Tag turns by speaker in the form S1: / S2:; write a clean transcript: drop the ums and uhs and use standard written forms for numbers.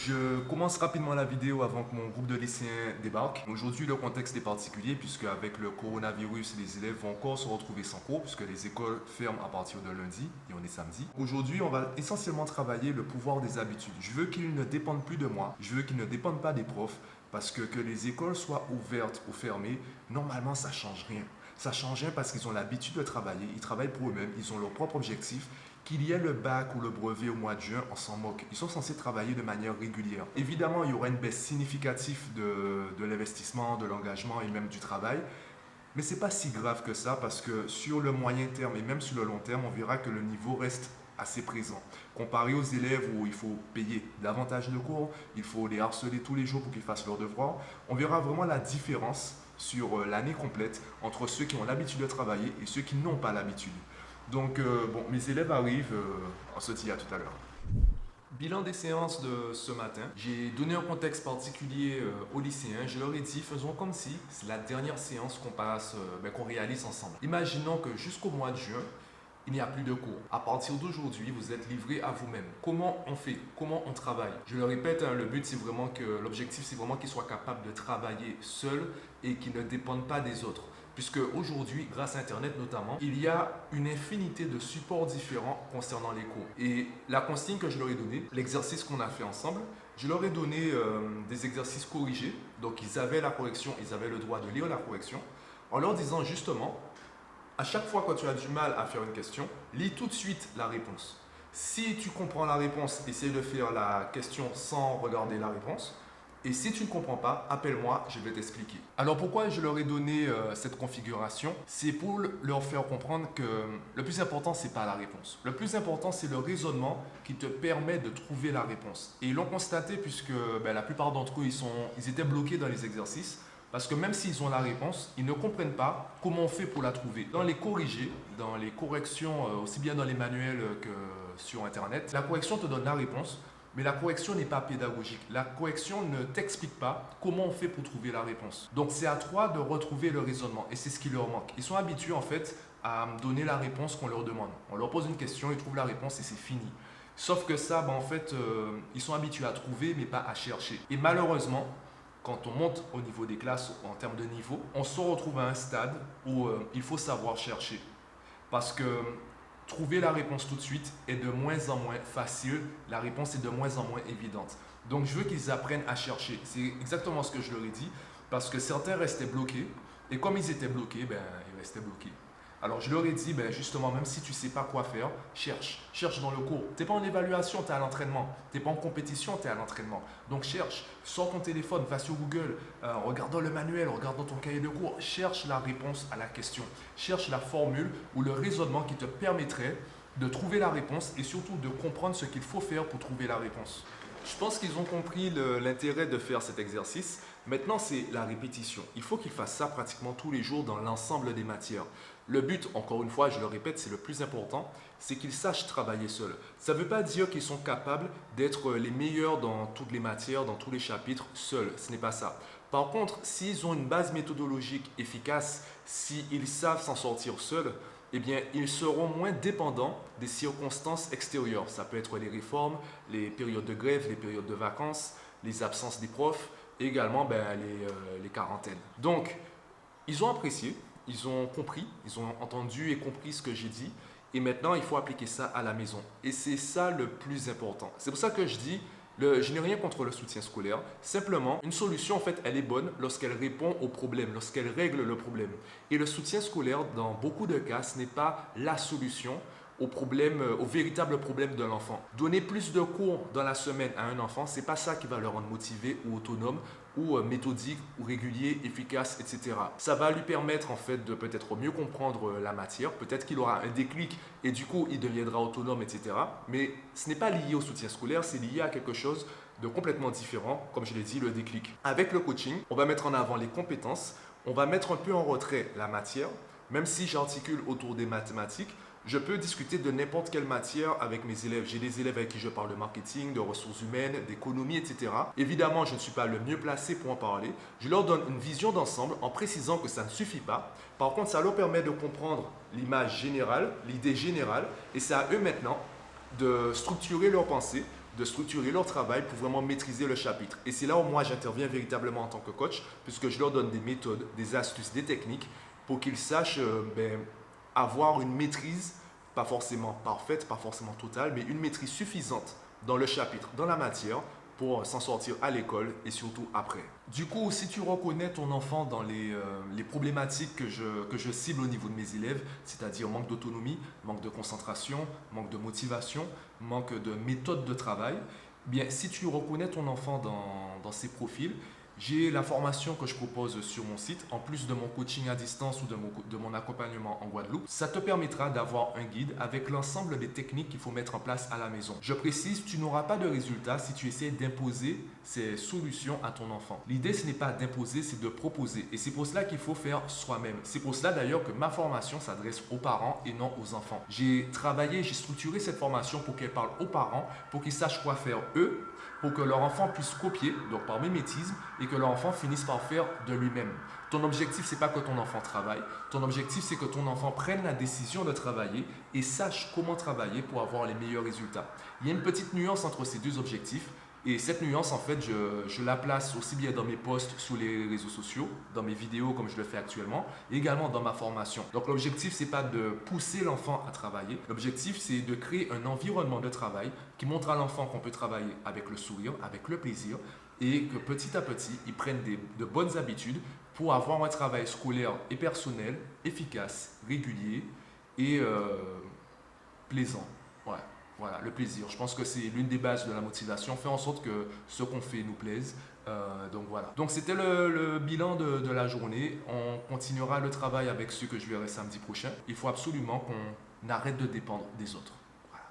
S1: Je commence rapidement la vidéo avant que mon groupe de lycéens débarque. Aujourd'hui, le contexte est particulier puisque avec le coronavirus, les élèves vont encore se retrouver sans cours puisque les écoles ferment à partir de lundi et on est samedi. Aujourd'hui, on va essentiellement travailler le pouvoir des habitudes. Je veux qu'ils ne dépendent plus de moi, je veux qu'ils ne dépendent pas des profs parce que les écoles soient ouvertes ou fermées, normalement ça change rien. Ça change rien parce qu'ils ont l'habitude de travailler, ils travaillent pour eux-mêmes, ils ont leur propre objectif. Qu'il y ait le bac ou le brevet au mois de juin, on s'en moque. Ils sont censés travailler de manière régulière. Évidemment, il y aura une baisse significative de l'investissement, de l'engagement et même du travail. Mais ce n'est pas si grave que ça parce que sur le moyen terme et même sur le long terme, on verra que le niveau reste assez présent. Comparé aux élèves où il faut payer davantage de cours, il faut les harceler tous les jours pour qu'ils fassent leurs devoirs, on verra vraiment la différence sur l'année complète entre ceux qui ont l'habitude de travailler et ceux qui n'ont pas l'habitude. Donc, mes élèves arrivent, on se dit à tout à l'heure. Bilan des séances de ce matin. J'ai donné un contexte particulier aux lycéens. Je leur ai dit, faisons comme si c'est la dernière séance qu'on réalise ensemble. Imaginons que jusqu'au mois de juin, il n'y a plus de cours. À partir d'aujourd'hui, vous êtes livrés à vous-même. Comment on fait? Comment on travaille? Je le répète, le but, c'est vraiment que l'objectif, c'est vraiment qu'ils soient capables de travailler seuls et qu'ils ne dépendent pas des autres. Puisque aujourd'hui, grâce à Internet notamment, il y a une infinité de supports différents concernant les cours. Et la consigne que je leur ai donnée, l'exercice qu'on a fait ensemble, je leur ai donné des exercices corrigés. Donc ils avaient la correction, ils avaient le droit de lire la correction, en leur disant justement, à chaque fois que tu as du mal à faire une question, lis tout de suite la réponse. Si tu comprends la réponse, essaye de faire la question sans regarder la réponse. Et si tu ne comprends pas, appelle-moi, je vais t'expliquer. Alors pourquoi je leur ai donné cette configuration? C'est pour leur faire comprendre que le plus important, ce n'est pas la réponse. Le plus important, c'est le raisonnement qui te permet de trouver la réponse. Et ils l'ont constaté puisque la plupart d'entre eux, ils étaient bloqués dans les exercices. Parce que même s'ils ont la réponse, ils ne comprennent pas comment on fait pour la trouver. Dans les corrigés, dans les corrections, aussi bien dans les manuels que sur Internet, la correction te donne la réponse. Mais la correction n'est pas pédagogique. La correction ne t'explique pas comment on fait pour trouver la réponse. Donc c'est à toi de retrouver le raisonnement et c'est ce qui leur manque. Ils sont habitués en fait à me donner la réponse qu'on leur demande. On leur pose une question, ils trouvent la réponse et c'est fini. Sauf que ça, ils sont habitués à trouver mais pas à chercher. Et malheureusement, quand on monte au niveau des classes, en termes de niveau, on se retrouve à un stade où il faut savoir chercher. Parce que trouver la réponse tout de suite est de moins en moins facile, la réponse est de moins en moins évidente. Donc je veux qu'ils apprennent à chercher. C'est exactement ce que je leur ai dit, parce que certains restaient bloqués, et comme ils étaient bloqués, ils restaient bloqués. Alors je leur ai dit, justement, même si tu ne sais pas quoi faire, cherche dans le cours. Tu n'es pas en évaluation, tu es à l'entraînement. Tu n'es pas en compétition, tu es à l'entraînement. Donc cherche, sors ton téléphone, va sur Google, regarde dans le manuel, regarde dans ton cahier de cours, cherche la réponse à la question. Cherche la formule ou le raisonnement qui te permettrait de trouver la réponse et surtout de comprendre ce qu'il faut faire pour trouver la réponse. Je pense qu'ils ont compris l'intérêt de faire cet exercice. Maintenant, c'est la répétition. Il faut qu'ils fassent ça pratiquement tous les jours dans l'ensemble des matières. Le but, encore une fois, je le répète, c'est le plus important, c'est qu'ils sachent travailler seuls. Ça ne veut pas dire qu'ils sont capables d'être les meilleurs dans toutes les matières, dans tous les chapitres, seuls. Ce n'est pas ça. Par contre, s'ils ont une base méthodologique efficace, s'ils savent s'en sortir seuls, eh bien, ils seront moins dépendants des circonstances extérieures. Ça peut être les réformes, les périodes de grève, les périodes de vacances, les absences des profs et également les quarantaines. Donc, ils ont apprécié, ils ont compris, ils ont entendu et compris ce que j'ai dit et maintenant, il faut appliquer ça à la maison. Et c'est ça le plus important. C'est pour ça que je dis, je n'ai rien contre le soutien scolaire. Simplement, une solution, en fait, elle est bonne lorsqu'elle répond au problème, lorsqu'elle règle le problème. Et le soutien scolaire, dans beaucoup de cas, ce n'est pas la solution au véritable problème de l'enfant. Donner plus de cours dans la semaine à un enfant, ce n'est pas ça qui va le rendre motivé ou autonome ou méthodique ou régulier, efficace, etc. Ça va lui permettre en fait de peut-être mieux comprendre la matière, peut-être qu'il aura un déclic et du coup il deviendra autonome, etc. Mais ce n'est pas lié au soutien scolaire, c'est lié à quelque chose de complètement différent, comme je l'ai dit, le déclic. Avec le coaching, on va mettre en avant les compétences, on va mettre un peu en retrait la matière, même si j'articule autour des mathématiques, je peux discuter de n'importe quelle matière avec mes élèves. J'ai des élèves avec qui je parle de marketing, de ressources humaines, d'économie, etc. Évidemment, je ne suis pas le mieux placé pour en parler. Je leur donne une vision d'ensemble en précisant que ça ne suffit pas. Par contre, ça leur permet de comprendre l'image générale, l'idée générale, et c'est à eux maintenant de structurer leur pensée de structurer leur travail pour vraiment maîtriser le chapitre. Et c'est là où moi j'interviens véritablement en tant que coach, puisque je leur donne des méthodes, des astuces, des techniques pour qu'ils sachent avoir une maîtrise, pas forcément parfaite, pas forcément totale, mais une maîtrise suffisante dans le chapitre, dans la matière, pour s'en sortir à l'école et surtout après. Du coup, si tu reconnais ton enfant dans les problématiques que je cible au niveau de mes élèves, c'est-à-dire manque d'autonomie, manque de concentration, manque de motivation, manque de méthode de travail, bien, si tu reconnais ton enfant dans ces profils, j'ai la formation que je propose sur mon site, en plus de mon coaching à distance ou de mon accompagnement en Guadeloupe. Ça te permettra d'avoir un guide avec l'ensemble des techniques qu'il faut mettre en place à la maison. Je précise, tu n'auras pas de résultat si tu essaies d'imposer ces solutions à ton enfant. L'idée, ce n'est pas d'imposer, c'est de proposer. Et c'est pour cela qu'il faut faire soi-même. C'est pour cela d'ailleurs que ma formation s'adresse aux parents et non aux enfants. J'ai structuré cette formation pour qu'elle parle aux parents, pour qu'ils sachent quoi faire eux, pour que leur enfant puisse copier, donc par mimétisme, et que leur enfant finisse par faire de lui-même. Ton objectif, c'est pas que ton enfant travaille. Ton objectif, c'est que ton enfant prenne la décision de travailler et sache comment travailler pour avoir les meilleurs résultats. Il y a une petite nuance entre ces deux objectifs. Et cette nuance, en fait, je la place aussi bien dans mes posts sur les réseaux sociaux, dans mes vidéos comme je le fais actuellement, et également dans ma formation. Donc l'objectif, c'est pas de pousser l'enfant à travailler. L'objectif, c'est de créer un environnement de travail qui montre à l'enfant qu'on peut travailler avec le sourire, avec le plaisir, et que petit à petit, il prenne de bonnes habitudes pour avoir un travail scolaire et personnel, efficace, régulier et plaisant. Ouais. Voilà, le plaisir. Je pense que c'est l'une des bases de la motivation. Faire en sorte que ce qu'on fait nous plaise. Donc voilà. Donc c'était le bilan de la journée. On continuera le travail avec ceux que je verrai samedi prochain. Il faut absolument qu'on arrête de dépendre des autres. Voilà.